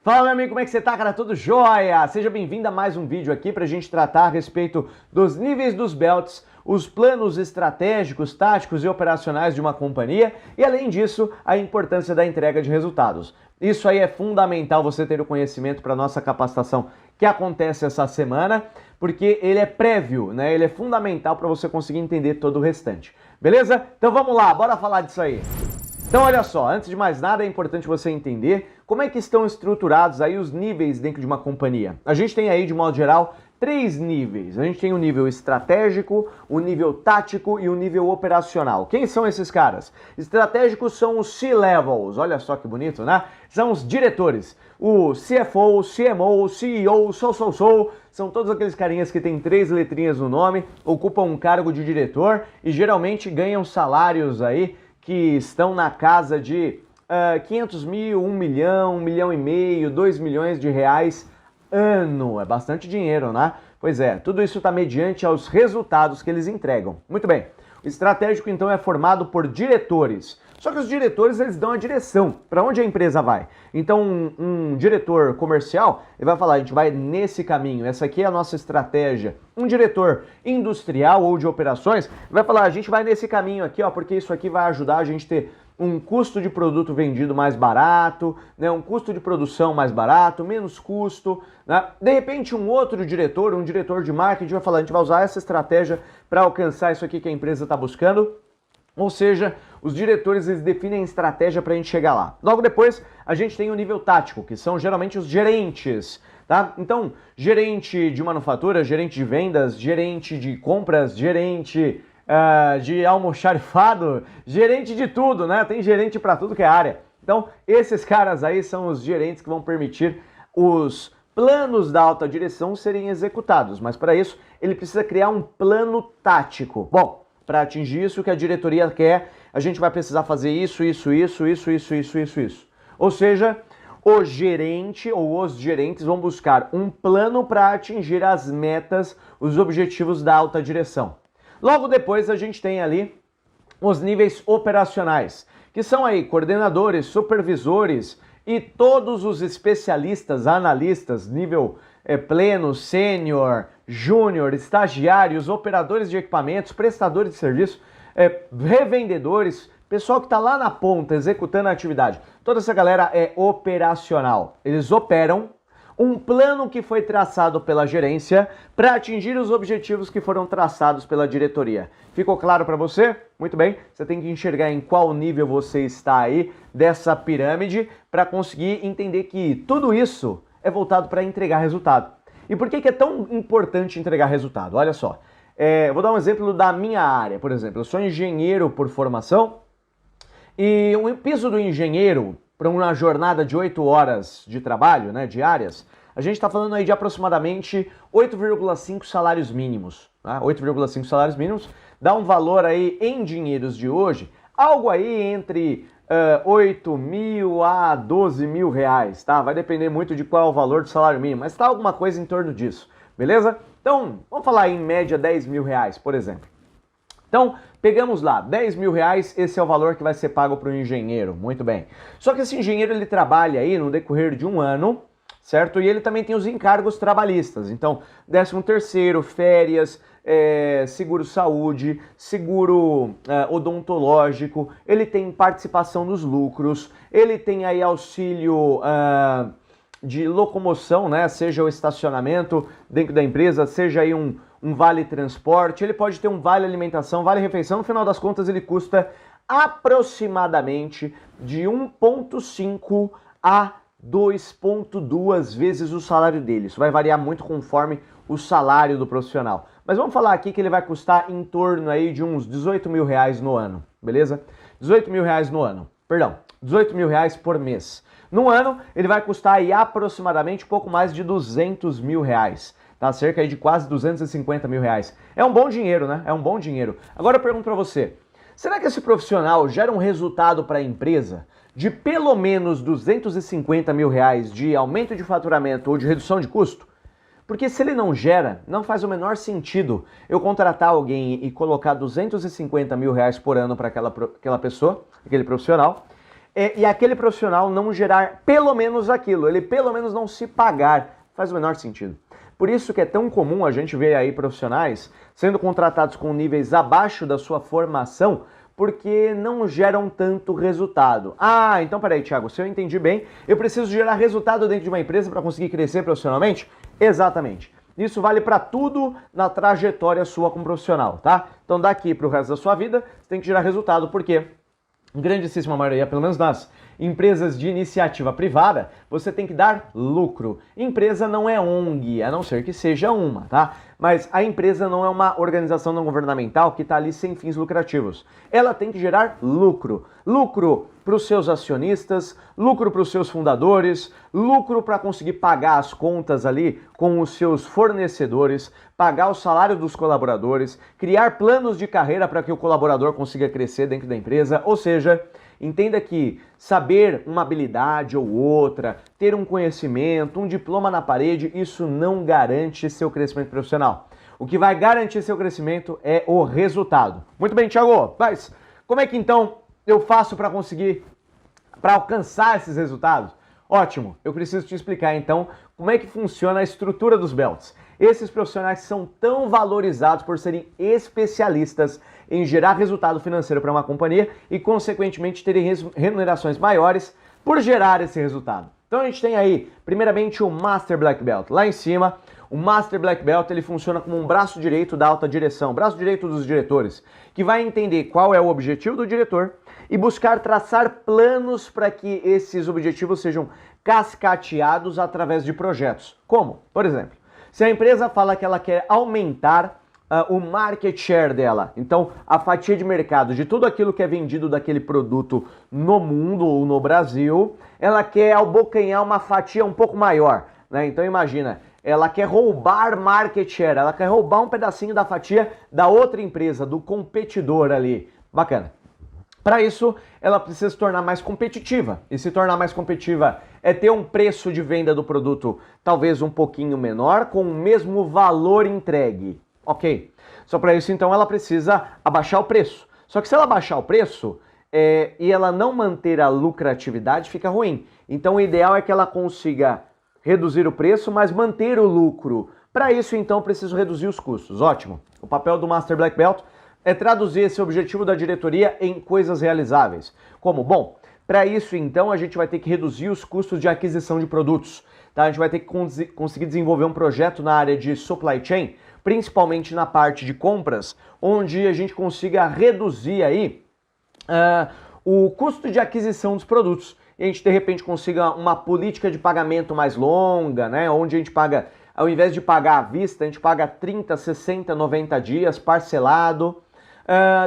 Fala, meu amigo, como é que você tá, cara? Tudo jóia? Seja bem-vindo a mais um vídeo aqui pra gente tratar a respeito dos níveis dos belts, os planos estratégicos, táticos e operacionais de uma companhia e, além disso, a importância da entrega de resultados. Isso aí é fundamental você ter o conhecimento para nossa capacitação que acontece essa semana, porque ele é prévio, né? Ele é fundamental para você conseguir entender todo o restante. Beleza? Então vamos lá, bora falar disso aí. Então olha só, antes de mais nada é importante você entender como é que estão estruturados aí os níveis dentro de uma companhia. A gente tem aí, de modo geral, 3 níveis. A gente tem o nível estratégico, o nível tático e o nível operacional. Quem são esses caras? Estratégicos são os C-levels, olha só que bonito, né? São os diretores. O CFO, CMO, CEO, são todos aqueles carinhas que têm 3 letrinhas no nome, ocupam um cargo de diretor e geralmente ganham salários aí que estão na casa de 500 mil, 1 milhão, 1 milhão e meio, 2 milhões de reais ano. É bastante dinheiro, né? Pois é, tudo isso está mediante aos resultados que eles entregam. Muito bem, o estratégico então é formado por diretores. Só que os diretores, eles dão a direção, para onde a empresa vai. Então, um diretor comercial, ele vai falar, a gente vai nesse caminho, essa aqui é a nossa estratégia. Um diretor industrial ou de operações, vai falar, a gente vai nesse caminho aqui, ó, porque isso aqui vai ajudar a gente a ter um custo de produto vendido mais barato, né, um custo de produção mais barato, menos custo, né? De repente um outro diretor, um diretor de marketing vai falar, a gente vai usar essa estratégia para alcançar isso aqui que a empresa está buscando. Ou seja, os diretores eles definem a estratégia para a gente chegar lá. Logo depois, a gente tem o nível tático, que são geralmente os gerentes, tá? Então, gerente de manufatura, gerente de vendas, gerente de compras, gerente de almoxarifado, gerente de tudo, né? Tem gerente para tudo que é área. Então, esses caras aí são os gerentes que vão permitir os planos da alta direção serem executados. Mas para isso, ele precisa criar um plano tático. Bom, para atingir isso que a diretoria quer, a gente vai precisar fazer isso. Ou seja, o gerente ou os gerentes vão buscar um plano para atingir as metas, os objetivos da alta direção. Logo depois a gente tem ali os níveis operacionais, que são aí coordenadores, supervisores e todos os especialistas, analistas, nível pleno, sênior, júnior, estagiários, operadores de equipamentos, prestadores de serviço, revendedores, pessoal que está lá na ponta executando a atividade. Toda essa galera é operacional. Eles operam um plano que foi traçado pela gerência para atingir os objetivos que foram traçados pela diretoria. Ficou claro para você? Muito bem, você tem que enxergar em qual nível você está aí dessa pirâmide para conseguir entender que tudo isso é voltado para entregar resultado. E por que é tão importante entregar resultado? Olha só, eu vou dar um exemplo da minha área, por exemplo. Eu sou engenheiro por formação e o piso do engenheiro para uma jornada de 8 horas de trabalho, né, diárias, a gente está falando aí de aproximadamente 8,5 salários mínimos. Tá? 8,5 salários mínimos dá um valor aí em dinheiros de hoje, algo aí entre 8 mil a 12 mil reais, tá? Vai depender muito de qual é o valor do salário mínimo, mas tá alguma coisa em torno disso, beleza? Então, vamos falar em média 10 mil reais, por exemplo. Então, pegamos lá, 10 mil reais, esse é o valor que vai ser pago para o engenheiro, muito bem. Só que esse engenheiro, ele trabalha aí no decorrer de um ano, certo? E ele também tem os encargos trabalhistas, então, 13º, férias, seguro-saúde, seguro odontológico, ele tem participação nos lucros, ele tem aí auxílio de locomoção, né? Seja o estacionamento dentro da empresa, seja aí um vale transporte, ele pode ter um vale alimentação, vale refeição, no final das contas ele custa aproximadamente de 1,5 a 2,2 vezes o salário dele. Isso vai variar muito conforme o salário do profissional. Mas vamos falar aqui que ele vai custar em torno aí de uns 18 mil reais no ano, beleza? 18 mil reais no ano, perdão, 18 mil reais por mês. No ano, ele vai custar aí aproximadamente um pouco mais de 200 mil reais. Tá? Cerca aí de quase 250 mil reais. É um bom dinheiro, né? É um bom dinheiro. Agora eu pergunto para você, será que esse profissional gera um resultado para a empresa de pelo menos 250 mil reais de aumento de faturamento ou de redução de custo? Porque se ele não gera, não faz o menor sentido eu contratar alguém e colocar 250 mil reais por ano para aquela pessoa, aquele profissional, e aquele profissional não gerar pelo menos aquilo, ele pelo menos não se pagar. Faz o menor sentido. Por isso que é tão comum a gente ver aí profissionais sendo contratados com níveis abaixo da sua formação, porque não geram tanto resultado. Ah, então peraí, Thiago, se eu entendi bem, eu preciso gerar resultado dentro de uma empresa para conseguir crescer profissionalmente? Exatamente. Isso vale para tudo na trajetória sua como profissional, tá? Então daqui para o resto da sua vida, você tem que gerar resultado, porque grandíssima maioria, pelo menos nas empresas de iniciativa privada, você tem que dar lucro. Empresa não é ONG, a não ser que seja uma, tá? Mas a empresa não é uma organização não governamental que está ali sem fins lucrativos. Ela tem que gerar lucro. Lucro para os seus acionistas, lucro para os seus fundadores, lucro para conseguir pagar as contas ali com os seus fornecedores, pagar o salário dos colaboradores, criar planos de carreira para que o colaborador consiga crescer dentro da empresa. Ou seja, entenda que saber uma habilidade ou outra, ter um conhecimento, um diploma na parede, isso não garante seu crescimento profissional. O que vai garantir seu crescimento é o resultado. Muito bem, Thiago, mas como é que então eu faço para alcançar esses resultados? Ótimo, eu preciso te explicar então como é que funciona a estrutura dos belts. Esses profissionais são tão valorizados por serem especialistas em gerar resultado financeiro para uma companhia e, consequentemente, terem remunerações maiores por gerar esse resultado. Então a gente tem aí, primeiramente, o Master Black Belt. Lá em cima, o Master Black Belt ele funciona como um braço direito da alta direção, braço direito dos diretores, que vai entender qual é o objetivo do diretor e buscar traçar planos para que esses objetivos sejam cascateados através de projetos. Como? Por exemplo, se a empresa fala que ela quer aumentar o market share dela, então a fatia de mercado de tudo aquilo que é vendido daquele produto no mundo ou no Brasil, ela quer abocanhar uma fatia um pouco maior, né? Então imagina, ela quer roubar market share, ela quer roubar um pedacinho da fatia da outra empresa, do competidor ali. Bacana. Para isso, ela precisa se tornar mais competitiva. E se tornar mais competitiva é ter um preço de venda do produto talvez um pouquinho menor, com o mesmo valor entregue. Ok. Só para isso, então, ela precisa abaixar o preço. Só que se ela abaixar o preço e ela não manter a lucratividade, fica ruim. Então, o ideal é que ela consiga reduzir o preço, mas manter o lucro. Para isso, então, preciso reduzir os custos. Ótimo. O papel do Master Black Belt é traduzir esse objetivo da diretoria em coisas realizáveis. Como? Bom, para isso, então, a gente vai ter que reduzir os custos de aquisição de produtos. Tá? A gente vai ter que conseguir desenvolver um projeto na área de supply chain, principalmente na parte de compras, onde a gente consiga reduzir aí o custo de aquisição dos produtos. E a gente, de repente, consiga uma política de pagamento mais longa, né? Onde a gente paga, ao invés de pagar à vista, a gente paga 30, 60, 90 dias parcelado.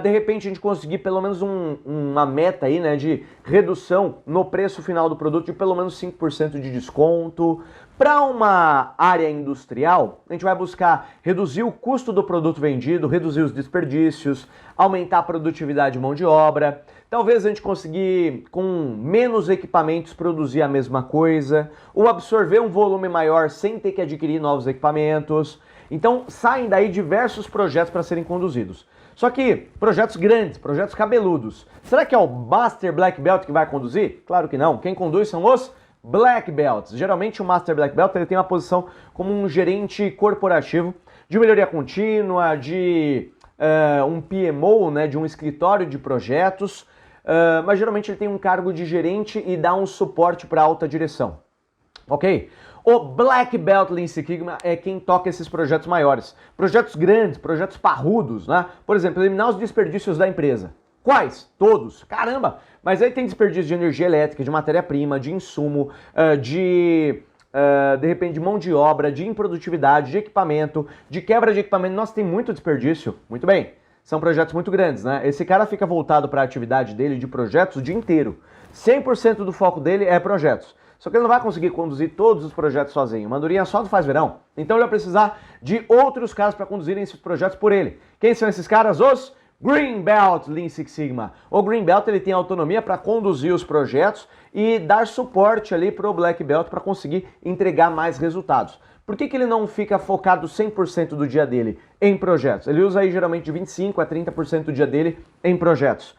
De repente a gente conseguir pelo menos uma meta aí, né, de redução no preço final do produto de pelo menos 5% de desconto. Para uma área industrial, a gente vai buscar reduzir o custo do produto vendido, reduzir os desperdícios, aumentar a produtividade de mão de obra. Talvez a gente conseguir, com menos equipamentos, produzir a mesma coisa, ou absorver um volume maior sem ter que adquirir novos equipamentos. Então saem daí diversos projetos para serem conduzidos. Só que projetos grandes, projetos cabeludos. Será que é o Master Black Belt que vai conduzir? Claro que não. Quem conduz são os Black Belts. Geralmente o Master Black Belt ele tem uma posição como um gerente corporativo de melhoria contínua, de um PMO, né, de um escritório de projetos, mas geralmente ele tem um cargo de gerente e dá um suporte para a alta direção. Ok? O Black Belt Lean Six Sigma é quem toca esses projetos maiores. Projetos grandes, projetos parrudos, né? Por exemplo, eliminar os desperdícios da empresa. Quais? Todos. Caramba! Mas aí tem desperdício de energia elétrica, de matéria-prima, de insumo, de repente, de mão de obra, de improdutividade, de equipamento, de quebra de equipamento. Nossa, tem muito desperdício. Muito bem. São projetos muito grandes, né? Esse cara fica voltado para a atividade dele de projetos o dia inteiro. 100% do foco dele é projetos. Só que ele não vai conseguir conduzir todos os projetos sozinho. Uma andorinha só não faz verão. Então ele vai precisar de outros caras para conduzirem esses projetos por ele. Quem são esses caras? Os Green Belt Lean Six Sigma. O Green Belt ele tem autonomia para conduzir os projetos e dar suporte ali para o Black Belt para conseguir entregar mais resultados. Por que ele não fica focado 100% do dia dele em projetos? Ele usa aí geralmente de 25% a 30% do dia dele em projetos.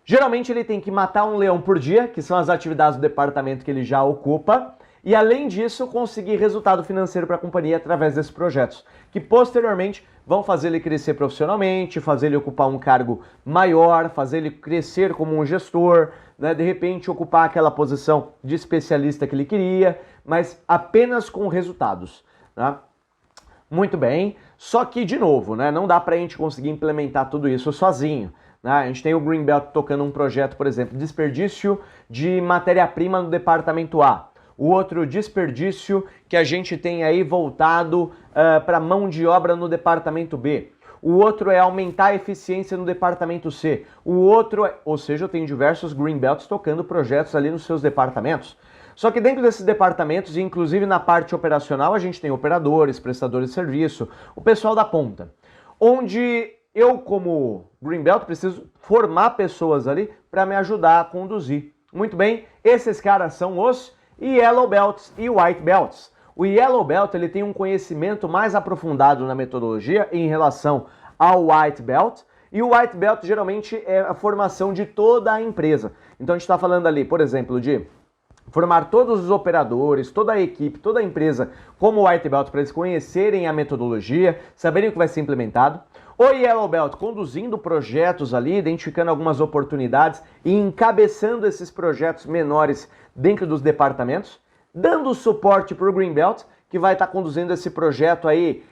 Geralmente ele tem que matar um leão por dia, que são as atividades do departamento que ele já ocupa, e além disso conseguir resultado financeiro para a companhia através desses projetos, que posteriormente vão fazer ele crescer profissionalmente, fazer ele ocupar um cargo maior, fazer ele crescer como um gestor, né? De repente ocupar aquela posição de especialista que ele queria, mas apenas com resultados, tá? Muito bem, só que de novo, né, não dá para a gente conseguir implementar tudo isso sozinho. A gente tem o Greenbelt tocando um projeto, por exemplo, desperdício de matéria-prima no departamento A. O outro desperdício que a gente tem aí voltado para mão de obra no departamento B. O outro é aumentar a eficiência no departamento C. O outro é, ou seja, eu tenho diversos Greenbelts tocando projetos ali nos seus departamentos. Só que dentro desses departamentos, e inclusive na parte operacional, a gente tem operadores, prestadores de serviço, o pessoal da ponta, onde eu, como Greenbelt, preciso formar pessoas ali para me ajudar a conduzir. Muito bem, esses caras são os Yellow Belts e White Belts. O Yellow Belt ele tem um conhecimento mais aprofundado na metodologia em relação ao White Belt, e o White Belt geralmente é a formação de toda a empresa. Então a gente está falando ali, por exemplo, de formar todos os operadores, toda a equipe, toda a empresa como White Belt para eles conhecerem a metodologia, saberem o que vai ser implementado. O Yellow Belt conduzindo projetos ali, identificando algumas oportunidades e encabeçando esses projetos menores dentro dos departamentos, dando suporte para o Green Belt, que vai estar conduzindo esse projeto aí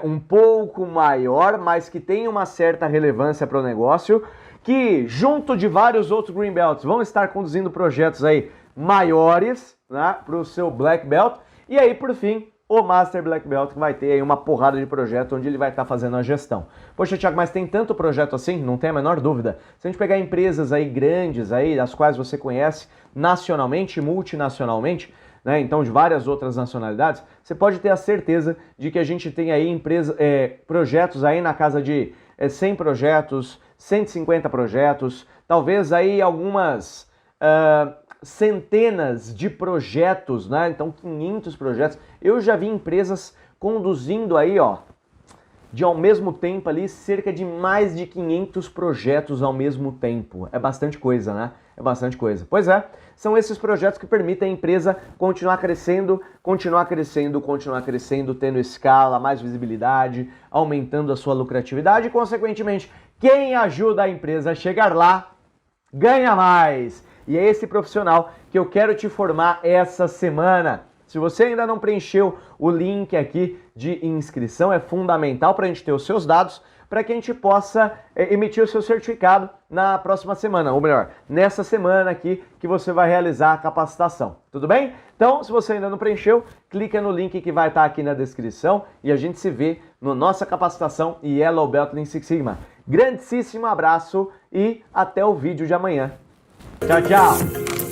um pouco maior, mas que tem uma certa relevância para o negócio, que junto de vários outros Green Belts vão estar conduzindo projetos aí maiores, né, para o seu Black Belt. E aí, por fim, o Master Black Belt, que vai ter aí uma porrada de projeto onde ele vai estar fazendo a gestão. Poxa, Thiago, mas tem tanto projeto assim? Não tem a menor dúvida. Se a gente pegar empresas aí grandes, aí, as quais você conhece nacionalmente, multinacionalmente, né, então de várias outras nacionalidades, você pode ter a certeza de que a gente tem aí projetos aí na casa de 100 projetos, 150 projetos, talvez aí algumas centenas de projetos, né? Então 500 projetos. Eu já vi empresas conduzindo aí, ó, ao mesmo tempo ali, cerca de mais de 500 projetos ao mesmo tempo. É bastante coisa, né? É bastante coisa. Pois é, são esses projetos que permitem a empresa continuar crescendo, tendo escala, mais visibilidade, aumentando a sua lucratividade e, consequentemente, quem ajuda a empresa a chegar lá, ganha mais. E é esse profissional que eu quero te formar essa semana. Se você ainda não preencheu o link aqui de inscrição, é fundamental para a gente ter os seus dados, para que a gente possa emitir o seu certificado na próxima semana, ou melhor, nessa semana aqui que você vai realizar a capacitação. Tudo bem? Então, se você ainda não preencheu, clica no link que vai estar aqui na descrição e a gente se vê na nossa capacitação Yellow Belt Lean Six Sigma. Grandíssimo abraço e até o vídeo de amanhã. Tchau, tchau!